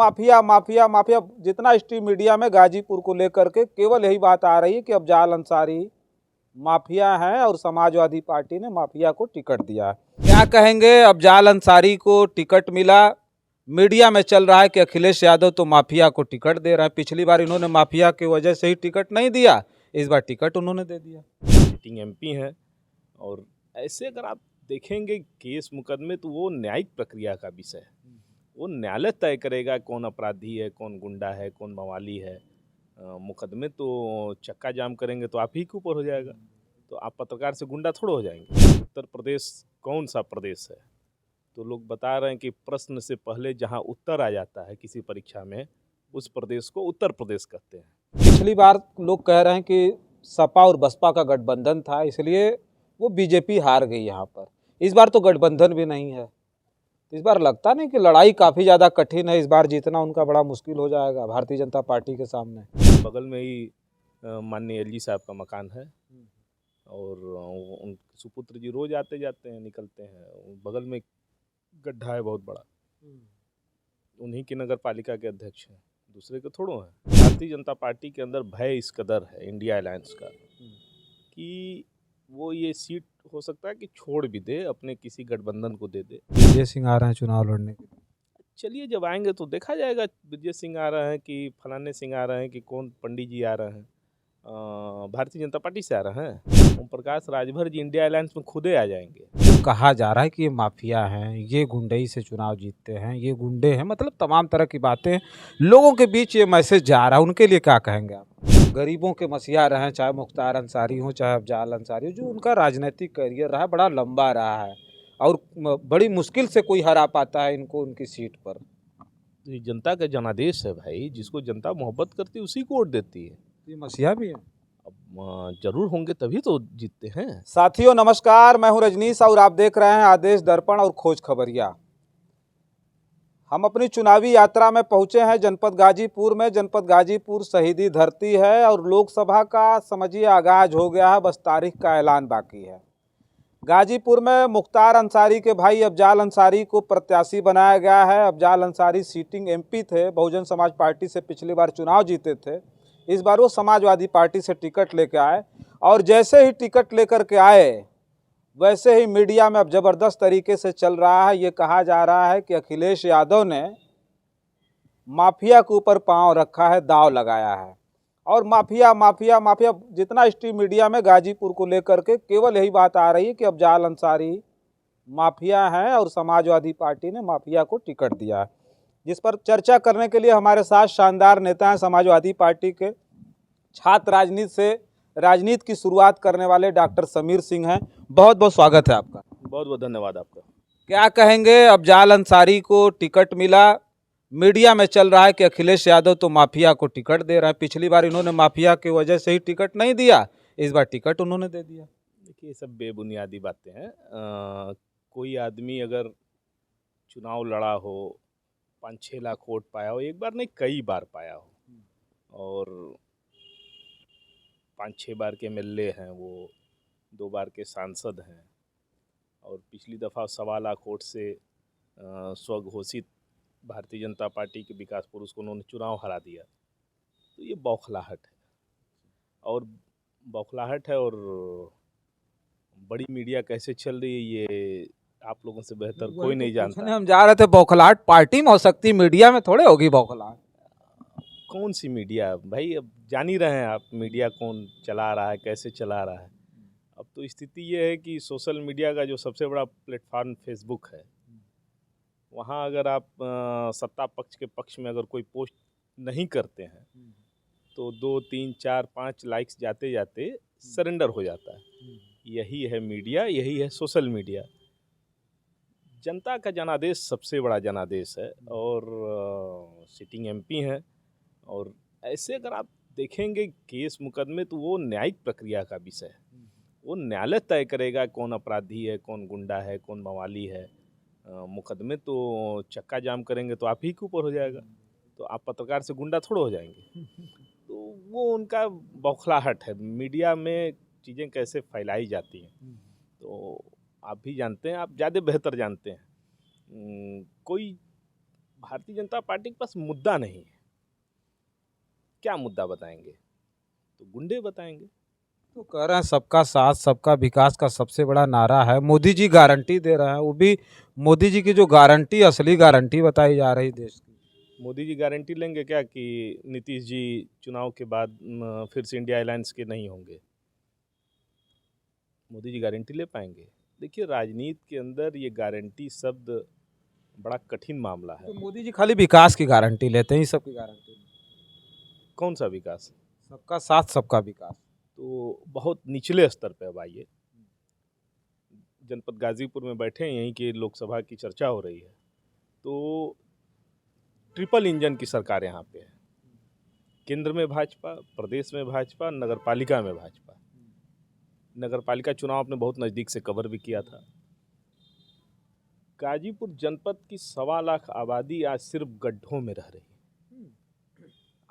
Mafia mafia mafia जितना stream media में गाजीपुर को लेकर के केवल यही बात आ रही है कि अफजाल अंसारी माफिया हैं और समाजवादी पार्टी ने माफिया को टिकट दिया है। क्या कहेंगे, अफजाल अंसारी को टिकट मिला, मीडिया में चल रहा है कि अखिलेश यादव तो माफिया को टिकट दे रहे हैं। पिछली बार इन्होंने माफिया की वजह से ही टिकट नहीं दिया, इस बार टिकट उन्होंने दे दिया। सिटिंग एमपी हैं और ऐसे अगर आप देखेंगे केस मुकदमे तो वो न्यायिक प्रक्रिया का विषय है। वो न्यायालय तय करेगा कौन अपराधी है, कौन गुंडा है, कौन मवाली है। मुकदमे तो चक्का जाम करेंगे तो आप ही के ऊपर हो जाएगा। तो आप पत्रकार से गुंडा थोड़ा हो जाएंगे। उत्तर प्रदेश कौन सा प्रदेश है? तो लोग बता रहे हैं कि प्रश्न से पहले जहां उत्तर आ जाता है किसी परीक्षा में, उस प्रदेश को उत्तर प्रदेश कहते हैं। पिछली बार लोग कह रहे हैं कि सपा और बसपा का गठबंधन था, इसलिए वो बीजेपी हार गई यहाँ पर। इस बार तो गठबंधन भी नहीं है, इस बार लगता नहीं कि लड़ाई काफ़ी ज़्यादा कठिन है। इस बार जीतना उनका बड़ा मुश्किल हो जाएगा भारतीय जनता पार्टी के सामने। बगल में ही माननीय एलजी साहब का मकान है और उन सुपुत्र जी रोज आते जाते हैं, निकलते हैं। बगल में गड्ढा है बहुत बड़ा, उन्हीं की नगर पालिका के अध्यक्ष हैं, दूसरे के थोड़ो हैं। भारतीय जनता पार्टी के अंदर भय इस कदर है इंडिया अलायंस का कि वो ये सीट हो सकता है कि छोड़ भी दे, अपने किसी गठबंधन को दे दे। विजय सिंह आ रहे हैं चुनाव लड़ने के लिए। चलिए जब आएंगे तो देखा जाएगा, विजय सिंह आ रहे हैं कि फलाने सिंह आ रहे हैं कि कौन पंडित जी आ रहे हैं। भारतीय जनता पार्टी से आ रहे हैं। ओम प्रकाश राजभर जी इंडिया अलायंस में खुदे आ जाएंगे। कहा जा रहा है कि ये माफिया हैं, ये गुंडई से चुनाव जीतते हैं, ये गुंडे हैं, मतलब तमाम तरह की बातें लोगों के बीच ये मैसेज जा रहा है। उनके लिए क्या कहेंगे आप? गरीबों के मसीहा रहे हैं, चाहे मुख्तार अंसारी हो चाहे अफजाल अंसारी हो, जो उनका राजनीतिक करियर रहा बड़ा लंबा रहा है और बड़ी मुश्किल से कोई हरा पाता है इनको उनकी सीट पर। ये जनता का जनादेश है भाई, जिसको जनता मोहब्बत करती है उसी को वोट देती है। ये मसीहा भी है। अब जरूर होंगे तभी तो जीतते हैं। साथियों नमस्कार, मैं हूं रजनीश और आप देख रहे हैं आदेश दर्पण और खोज खबरिया। हम अपनी चुनावी यात्रा में पहुंचे हैं जनपद गाजीपुर में। जनपद गाजीपुर शहीदी धरती है और लोकसभा का समझिए आगाज हो गया है, बस तारीख का ऐलान बाकी है। गाजीपुर में मुख्तार अंसारी के भाई अफजाल अंसारी को प्रत्याशी बनाया गया है। अफजाल अंसारी सीटिंग एमपी थे, बहुजन समाज पार्टी से पिछली बार चुनाव जीते थे। इस बार वो समाजवादी पार्टी से टिकट लेकर आए और जैसे ही टिकट लेकर के आए वैसे ही मीडिया में अब जबरदस्त तरीके से चल रहा है। ये कहा जा रहा है कि अखिलेश यादव ने माफिया के ऊपर पांव रखा है, दांव लगाया है। और माफिया माफिया माफिया जितना स्ट्रीम मीडिया में गाजीपुर को लेकर के केवल यही बात आ रही है कि अफजाल अंसारी माफिया हैं और समाजवादी पार्टी ने माफिया को टिकट दिया है। जिस पर चर्चा करने के लिए हमारे साथ शानदार नेता हैं, समाजवादी पार्टी के छात्र राजनीति से राजनीति की शुरुआत करने वाले डॉक्टर समीर सिंह हैं। बहुत बहुत स्वागत है आपका। बहुत बहुत धन्यवाद आपका। क्या कहेंगे, अफजाल अंसारी को टिकट मिला, मीडिया में चल रहा है कि अखिलेश यादव तो माफिया को टिकट दे रहे हैं। पिछली बार इन्होंने माफिया की वजह से ही टिकट नहीं दिया, इस बार टिकट उन्होंने दे दिया। देखिए ये सब बेबुनियादी बातें हैं। कोई आदमी अगर चुनाव लड़ा हो, 5-6 लाख वोट पाया हो, एक बार नहीं कई बार पाया हो, और 5-6 बार के एमएलए हैं, वो 2 बार के सांसद हैं, और पिछली दफ़ा 1.25 लाख वोट से स्वघोषित भारतीय जनता पार्टी के विकास पुरुष को उन्होंने चुनाव हरा दिया। तो ये बौखलाहट है, और बौखलाहट है। और बड़ी मीडिया कैसे चल रही है ये आप लोगों से बेहतर कोई नहीं जानता। हम जा रहे थे, बौखलाहट पार्टी में हो सकती, मीडिया में थोड़े होगी बौखलाहट। कौन सी मीडिया भाई, अब जान ही रहे हैं आप मीडिया कौन चला रहा है, कैसे चला रहा है। अब तो स्थिति ये है कि सोशल मीडिया का जो सबसे बड़ा प्लेटफॉर्म फेसबुक है, वहाँ अगर आप सत्ता पक्ष के पक्ष में अगर कोई पोस्ट नहीं करते हैं तो 2, 3, 4, 5 लाइक्स जाते जाते सरेंडर हो जाता है। यही है मीडिया, यही है सोशल मीडिया। जनता का जनादेश सबसे बड़ा जनादेश है, और सिटिंग एमपी हैं। और ऐसे अगर आप देखेंगे केस मुकदमे तो वो न्यायिक प्रक्रिया का विषय है। वो न्यायालय तय करेगा कौन अपराधी है, कौन गुंडा है, कौन मवाली है। मुकदमे तो चक्का जाम करेंगे तो आप ही के ऊपर हो जाएगा। तो आप पत्रकार से गुंडा थोड़ा हो जाएंगे। तो वो उनका बौखलाहट है, मीडिया में चीज़ें कैसे फैलाई जाती हैं। तो आप भी जानते हैं, आप ज़्यादा बेहतर जानते हैं। कोई भारतीय जनता पार्टी के पास मुद्दा नहीं है। क्या मुद्दा बताएंगे? तो गुंडे बताएंगे। तो कह रहे हैं सबका साथ सबका विकास का सबसे बड़ा नारा है, मोदी जी गारंटी दे रहे हैं, वो भी मोदी जी की जो गारंटी असली गारंटी बताई जा रही देश की। मोदी जी गारंटी लेंगे क्या कि नीतीश जी चुनाव के बाद फिर से इंडिया अलायंस के नहीं होंगे? मोदी जी गारंटी ले पाएंगे? देखिए, राजनीति के अंदर ये गारंटी शब्द बड़ा कठिन मामला है। तो मोदी जी खाली विकास की गारंटी लेते हैं, सबकी गारंटी नहीं। कौन सा विकास? सबका साथ सबका विकास। तो बहुत निचले स्तर पे अब आइए, जनपद गाजीपुर में बैठे हैं, यहीं की लोकसभा की चर्चा हो रही है। तो ट्रिपल इंजन की सरकार यहाँ पे है। केंद्र में भाजपा, प्रदेश में भाजपा, नगर पालिका में भाजपा। नगर पालिका चुनाव आपने बहुत नज़दीक से कवर भी किया था। गाजीपुर जनपद की 1.25 लाख आबादी आज सिर्फ गड्ढों में रह रही है।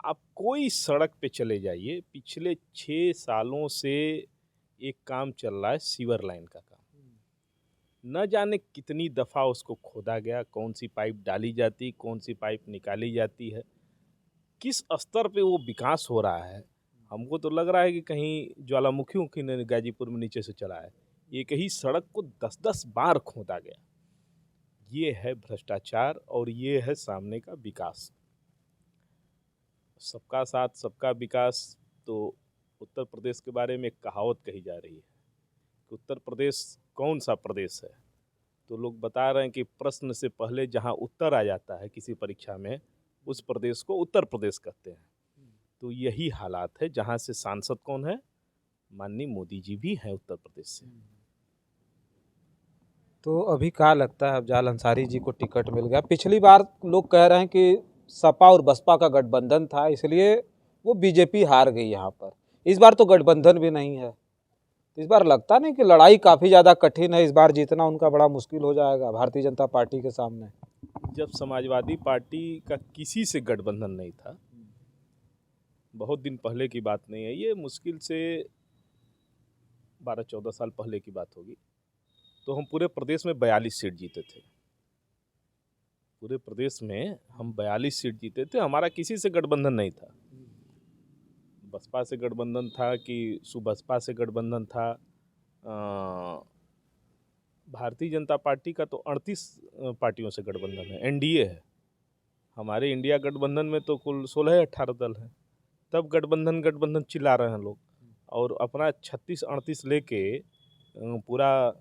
आप कोई सड़क पे चले जाइए, पिछले 6 सालों से एक काम चल रहा है, सीवर लाइन का काम। न जाने कितनी दफ़ा उसको खोदा गया, कौन सी पाइप डाली जाती, कौन सी पाइप निकाली जाती है, किस स्तर पे वो विकास हो रहा है। हमको तो लग रहा है कि कहीं ज्वालामुखी ने गाजीपुर में नीचे से चला है। एक ही सड़क को 10-10 बार खोदा गया। ये है भ्रष्टाचार और ये है सामने का विकास। सबका साथ सबका विकास। तो उत्तर प्रदेश के बारे में एक कहावत कही जा रही है कि उत्तर प्रदेश कौन सा प्रदेश है? तो लोग बता रहे हैं कि प्रश्न से पहले जहां उत्तर आ जाता है किसी परीक्षा में, उस प्रदेश को उत्तर प्रदेश कहते हैं। तो यही हालात है। जहां से सांसद कौन है? माननीय मोदी जी भी हैं उत्तर प्रदेश से। तो अभी क्या लगता है, अफजाल अंसारी जी को टिकट मिल गया? पिछली बार लोग कह रहे हैं कि सपा और बसपा का गठबंधन था, इसलिए वो बीजेपी हार गई यहाँ पर। इस बार तो गठबंधन भी नहीं है। इस बार लगता नहीं कि लड़ाई काफ़ी ज़्यादा कठिन है, इस बार जीतना उनका बड़ा मुश्किल हो जाएगा भारतीय जनता पार्टी के सामने। जब समाजवादी पार्टी का किसी से गठबंधन नहीं था, बहुत दिन पहले की बात नहीं है, ये मुश्किल से 12-14 साल पहले की बात होगी, तो हम पूरे प्रदेश में 42 सीट जीते थे। पूरे प्रदेश में हम 42 सीट जीते थे। हमारा किसी से गठबंधन नहीं था। बसपा से गठबंधन था कि सुबसपा से गठबंधन था। भारतीय जनता पार्टी का तो 38 पार्टियों से गठबंधन है, एनडीए है। हमारे इंडिया गठबंधन में तो कुल 16-18 दल हैं। तब गठबंधन गठबंधन चिल्ला रहे हैं लोग, और अपना 36-38 लेके पूरा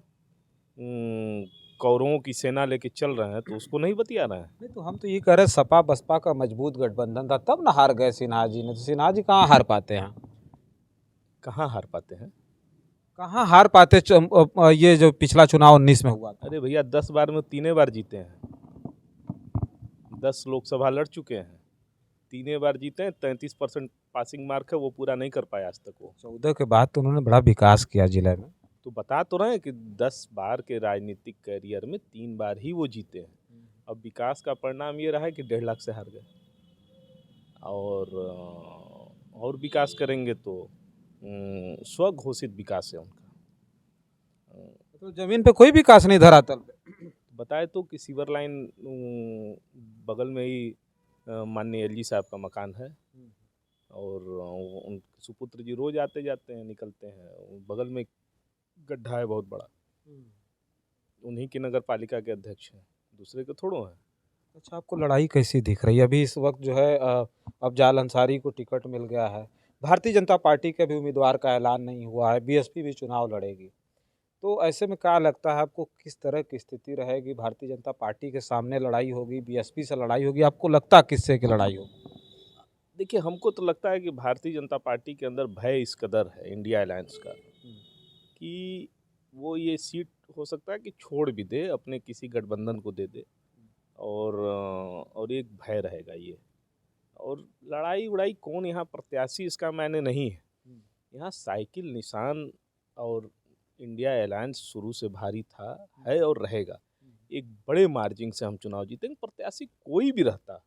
कौरवों की सेना लेके चल रहे हैं, तो उसको नहीं बतिया रहे हैं। नहीं तो हम तो ये कह रहे हैं सपा बसपा का मजबूत गठबंधन था, तब ना हार गए सिन्हा जी ने। तो सिन्हा जी कहाँ हार पाते हैं? कहाँ हार पाते हैं? कहाँ हार पाते? ये जो पिछला चुनाव 19 में हुआ था। अरे भैया, 10 बार में 3 बार जीते हैं। 10 लोकसभा लड़ चुके हैं, 3 बार जीते हैं। 33% पासिंग मार्क है, वो पूरा नहीं कर पाया आज तक वो। 14 के बाद तो उन्होंने बड़ा विकास किया जिले में। तो बता तो रहे हैं कि 10 बार के राजनीतिक करियर में 3 बार ही वो जीते हैं। अब विकास का परिणाम ये रहा है कि 1.5 लाख से हार गए। और विकास करेंगे तो स्वघोषित विकास है उनका। तो जमीन पे कोई विकास नहीं धरातल पे। बताए तो कि सीवर लाइन बगल में ही माननीय एलजी साहब का मकान है, और उनके सुपुत्र जी रोज आते जाते हैं, निकलते हैं। बगल में गड्ढा है बहुत बड़ा, उन्हीं की नगर पालिका के अध्यक्ष हैं, दूसरे के थोड़ो हैं। अच्छा, आपको लड़ाई कैसी दिख रही है अभी इस वक्त? जो है अफजाल अंसारी को टिकट मिल गया है, भारतीय जनता पार्टी के भी उम्मीदवार का ऐलान नहीं हुआ है, बीएसपी भी चुनाव लड़ेगी। तो ऐसे में क्या लगता है आपको, किस तरह की स्थिति रहेगी? भारतीय जनता पार्टी के सामने लड़ाई होगी, बीएसपी से लड़ाई होगी, आपको लगता है किससे की लड़ाई होगी? देखिए, हमको तो लगता है कि भारतीय जनता पार्टी के अंदर भय इस कदर है इंडिया अलायंस का कि वो ये सीट हो सकता है कि छोड़ भी दे, अपने किसी गठबंधन को दे दे, और एक भय रहेगा ये। और लड़ाई उड़ाई कौन यहाँ प्रत्याशी, इसका मायने नहीं है। यहाँ साइकिल निशान और इंडिया अलायंस शुरू से भारी था, है और रहेगा। एक बड़े मार्जिन से हम चुनाव जीतेंगे। प्रत्याशी कोई भी रहता,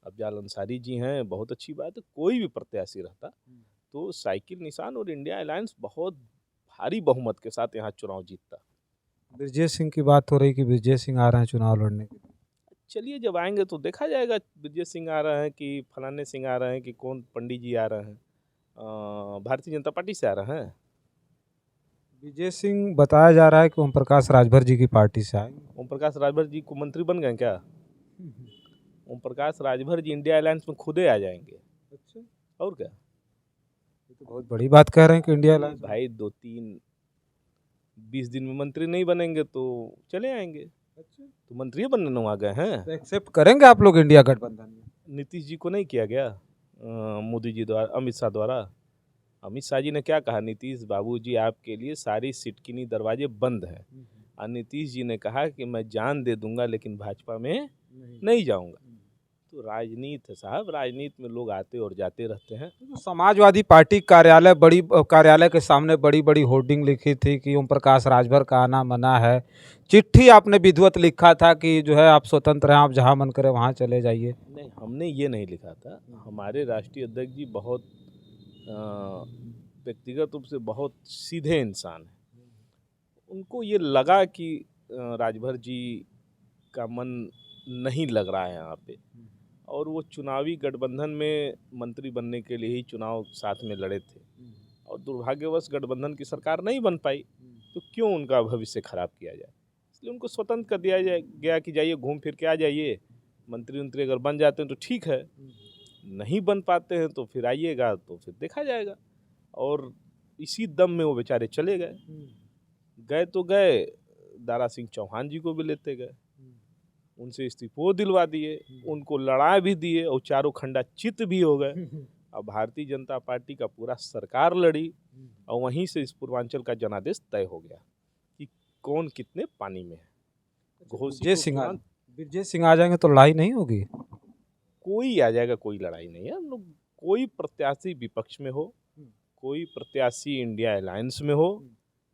अफजाल अंसारी जी हैं, बहुत अच्छी बात है, कोई भी प्रत्याशी रहता तो साइकिल निशान और इंडिया अलायंस बहुत भारी बहुमत के साथ यहाँ चुनाव जीतता। ब्रजेश सिंह की बात हो रही कि ब्रजेश सिंह आ रहे हैं चुनाव लड़ने के लिए। चलिए जब आएंगे तो देखा जाएगा, विजय सिंह आ रहे हैं कि फलाने सिंह आ रहे हैं कि कौन पंडित जी आ रहे हैं, भारतीय जनता पार्टी से आ रहे हैं। विजय सिंह बताया जा रहा है कि ओम प्रकाश राजभर जी की पार्टी से आएंगे। ओम प्रकाश राजभर जी को मंत्री बन गए क्या? ओम प्रकाश राजभर जी इंडिया अलायंस में खुदे आ जाएंगे। अच्छा, और क्या? ये तो बहुत बड़ी बात कह रहे हैं कि इंडिया अलायंस। भाई 2-3-20 दिन में मंत्री नहीं बनेंगे तो चले आएंगे। अच्छा, तो मंत्री बनने आ गए हैं। तो एक्सेप्ट करेंगे आप लोग इंडिया गठबंधन में? नीतीश जी को नहीं किया गया मोदी जी द्वारा, अमित शाह द्वारा। अमित शाह जी ने क्या कहा, नीतीश बाबूजी आपके लिए सारी सिटकिनी दरवाजे बंद हैं। और नीतीश जी ने कहा कि मैं जान दे दूंगा लेकिन भाजपा में नहीं जाऊंगा। तो राजनीति है साहब, राजनीति में लोग आते और जाते रहते हैं। तो समाजवादी पार्टी कार्यालय के सामने बड़ी बड़ी होर्डिंग लिखी थी कि ओम प्रकाश राजभर का आना मना है। चिट्ठी आपने विधिवत लिखा था कि जो है आप स्वतंत्र हैं, आप जहां मन करे वहां चले जाइए। नहीं, हमने ये नहीं लिखा था। हमारे राष्ट्रीय अध्यक्ष जी बहुत व्यक्तिगत रूप से बहुत सीधे इंसान हैं। उनको ये लगा कि राजभर जी का मन नहीं लग रहा है यहाँ पे, और वो चुनावी गठबंधन में मंत्री बनने के लिए ही चुनाव साथ में लड़े थे, और दुर्भाग्यवश गठबंधन की सरकार नहीं बन पाई। तो क्यों उनका भविष्य खराब किया जाए, इसलिए उनको स्वतंत्र कर दिया गया कि जाइए घूम फिर के आ जाइए। मंत्री उंत्री अगर बन जाते हैं तो ठीक है, नहीं बन पाते हैं तो फिर आइएगा, तो फिर देखा जाएगा। और इसी दम में वो बेचारे चले गए। गए तो गए, दारा सिंह चौहान जी को भी लेते गए, उनसे इस्तीफा दिलवा दिए, उनको लड़ा भी दिए और चारों खंडा चित भी हो गए। अब भारतीय जनता पार्टी का पूरा सरकार लड़ी, और वहीं से इस पूर्वांचल का जनादेश तय हो गया कि कौन कितने पानी में है। विजय सिंह आ जाएंगे तो लड़ाई नहीं होगी? कोई आ जाएगा, कोई लड़ाई नहीं है। हम लोग, कोई प्रत्याशी विपक्ष में हो, कोई प्रत्याशी इंडिया अलायंस में हो,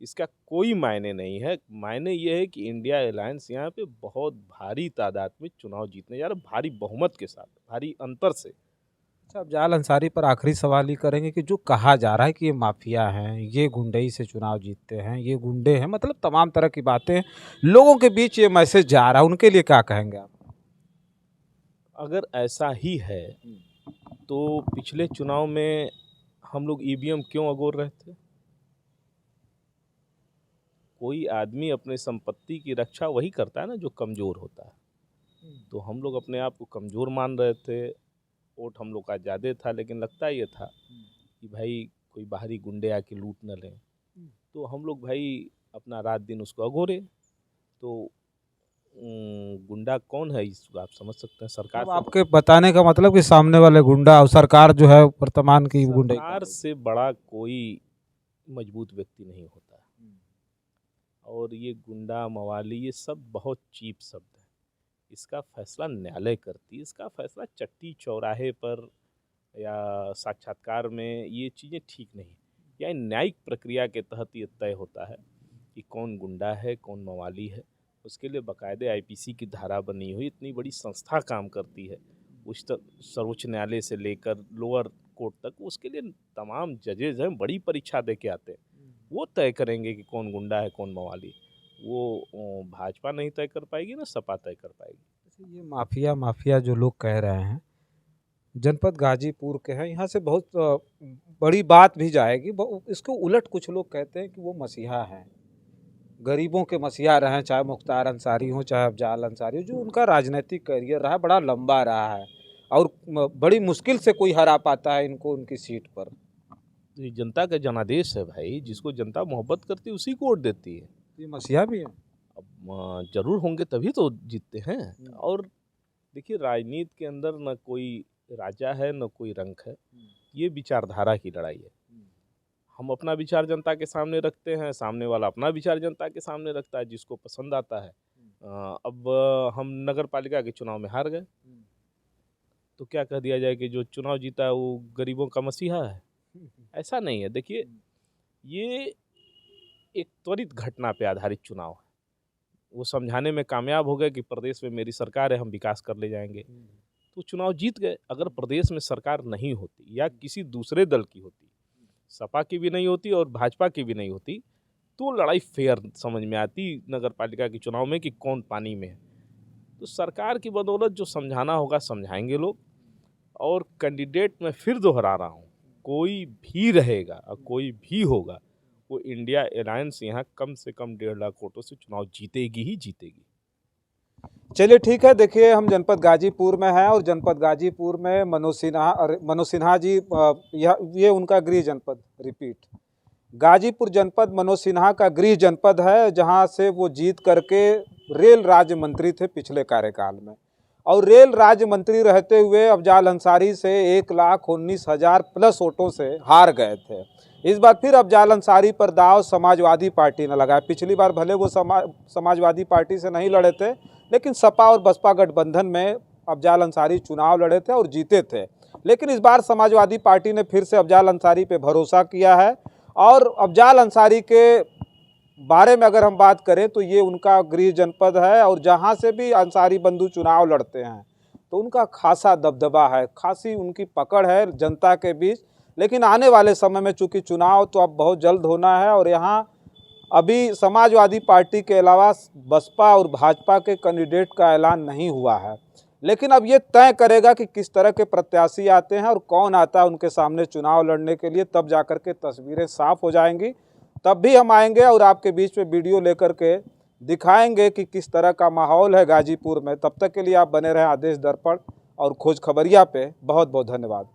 इसका कोई मायने नहीं है। मायने ये है कि इंडिया अलायंस यहाँ पे बहुत भारी तादाद में चुनाव जीतने जा रहा है, भारी बहुमत के साथ, भारी अंतर से। अच्छा, अब जाल अंसारी पर आखिरी सवाल ही करेंगे कि जो कहा जा रहा है कि ये माफिया हैं, ये गुंडई से चुनाव जीतते हैं, ये गुंडे हैं, मतलब तमाम तरह की बातें लोगों के बीच ये मैसेज जा रहा है, उनके लिए क्या कहेंगे आप? अगर ऐसा ही है तो पिछले चुनाव में हम लोग ईवीएम क्यों अगोर रहे थे? कोई आदमी अपने संपत्ति की रक्षा वही करता है ना जो कमज़ोर होता है। तो हम लोग अपने आप को कमज़ोर मान रहे थे, वोट हम लोग का ज़्यादा था, लेकिन लगता ये था कि भाई कोई बाहरी गुंडे आके लूट न लें। तो हम लोग भाई अपना रात दिन उसको अगोरे। तो गुंडा कौन है इसको आप समझ सकते हैं। सरकार अब आपके बताने का मतलब कि सामने वाले गुंडा और सरकार जो है वर्तमान की गुंडे सरकार से बड़ा कोई मजबूत व्यक्ति नहीं होता। और ये गुंडा मवाली ये सब बहुत चीप शब्द है। इसका फैसला न्यायालय करती है, इसका फैसला चट्टी चौराहे पर या साक्षात्कार में ये चीज़ें ठीक नहीं। या न्यायिक प्रक्रिया के तहत ये तय होता है कि कौन गुंडा है, कौन मवाली है। उसके लिए बाकायदे आईपीसी की धारा बनी हुई, इतनी बड़ी संस्था काम करती है, उच्च सर्वोच्च न्यायालय से लेकर लोअर कोर्ट तक। उसके लिए तमाम जजेज हैं, बड़ी परीक्षा दे के आते हैं। वो तय करेंगे कि कौन गुंडा है, कौन मवाली। वो भाजपा नहीं तय कर पाएगी, ना सपा तय कर पाएगी। ये माफिया माफिया जो लोग कह रहे हैं, जनपद गाजीपुर के हैं, यहाँ से बहुत बड़ी बात भी जाएगी। इसको उलट कुछ लोग कहते हैं कि वो मसीहा हैं, गरीबों के मसीहा रहे हैं, चाहे मुख्तार अंसारी हो चाहे अफजाल अंसारी हो। जो उनका राजनीतिक करियर रहा बड़ा लंबा रहा है, और बड़ी मुश्किल से कोई हरा पाता है इनको उनकी सीट पर। तो ये जनता का जनादेश है भाई, जिसको जनता मोहब्बत करती है उसी को वोट देती है। ये मसीहा भी है। अब जरूर होंगे तभी तो जीतते हैं। और देखिए, राजनीति के अंदर न कोई राजा है न कोई रंक है, ये विचारधारा की लड़ाई है। हम अपना विचार जनता के सामने रखते हैं, सामने वाला अपना विचार जनता के सामने रखता है, जिसको पसंद आता है। अब हम नगर पालिका के चुनाव में हार गए, तो क्या कह दिया जाए कि जो चुनाव जीता है वो गरीबों का मसीहा है? ऐसा नहीं है। देखिए, ये एक त्वरित घटना पे आधारित चुनाव है। वो समझाने में कामयाब हो गए कि प्रदेश में मेरी सरकार है, हम विकास कर ले जाएंगे, तो चुनाव जीत गए। अगर प्रदेश में सरकार नहीं होती या किसी दूसरे दल की होती, सपा की भी नहीं होती और भाजपा की भी नहीं होती, तो लड़ाई फेयर समझ में आती नगर पालिका के चुनाव में कि कौन पानी में है। तो सरकार की बदौलत जो समझाना होगा समझाएंगे लोग। और कैंडिडेट मैं फिर दोहरा रहा हूँ, कोई भी रहेगा और कोई भी होगा, वो इंडिया अलायंस यहाँ कम से कम 1.5 लाख वोटों से चुनाव जीतेगी ही जीतेगी। चलिए ठीक है। देखिए, हम जनपद गाजीपुर में हैं और जनपद गाजीपुर में मनोज सिन्हा जी, ये उनका गृह जनपद, रिपीट, गाजीपुर जनपद मनोज सिन्हा का गृह जनपद है, जहां से वो जीत करके रेल राज्य मंत्री थे पिछले कार्यकाल में। और रेल राज्य मंत्री रहते हुए अफजाल अंसारी से 1,19,000 प्लस वोटों से हार गए थे। इस बार फिर अफजाल अंसारी पर दाव समाजवादी पार्टी ने लगाया। पिछली बार भले वो समाजवादी पार्टी से नहीं लड़े थे, लेकिन सपा और बसपा गठबंधन में अफजाल अंसारी चुनाव लड़े थे और जीते थे। लेकिन इस बार समाजवादी पार्टी ने फिर से अफजाल अंसारी पे भरोसा किया है। और अफजाल अंसारी के बारे में अगर हम बात करें तो ये उनका गृह जनपद है, और जहाँ से भी अंसारी बंधु चुनाव लड़ते हैं तो उनका खासा दबदबा है, खासी उनकी पकड़ है जनता के बीच। लेकिन आने वाले समय में चूंकि चुनाव तो अब बहुत जल्द होना है, और यहाँ अभी समाजवादी पार्टी के अलावा बसपा और भाजपा के कैंडिडेट का ऐलान नहीं हुआ है। लेकिन अब ये तय करेगा कि किस तरह के प्रत्याशी आते हैं और कौन आता है उनके सामने चुनाव लड़ने के लिए, तब जाकर के तस्वीरें साफ हो जाएंगी। तब भी हम आएंगे और आपके बीच में वीडियो लेकर के दिखाएंगे कि किस तरह का माहौल है गाजीपुर में। तब तक के लिए आप बने रहें आदेश दर्पण और खोज खबरिया पे। बहुत बहुत धन्यवाद।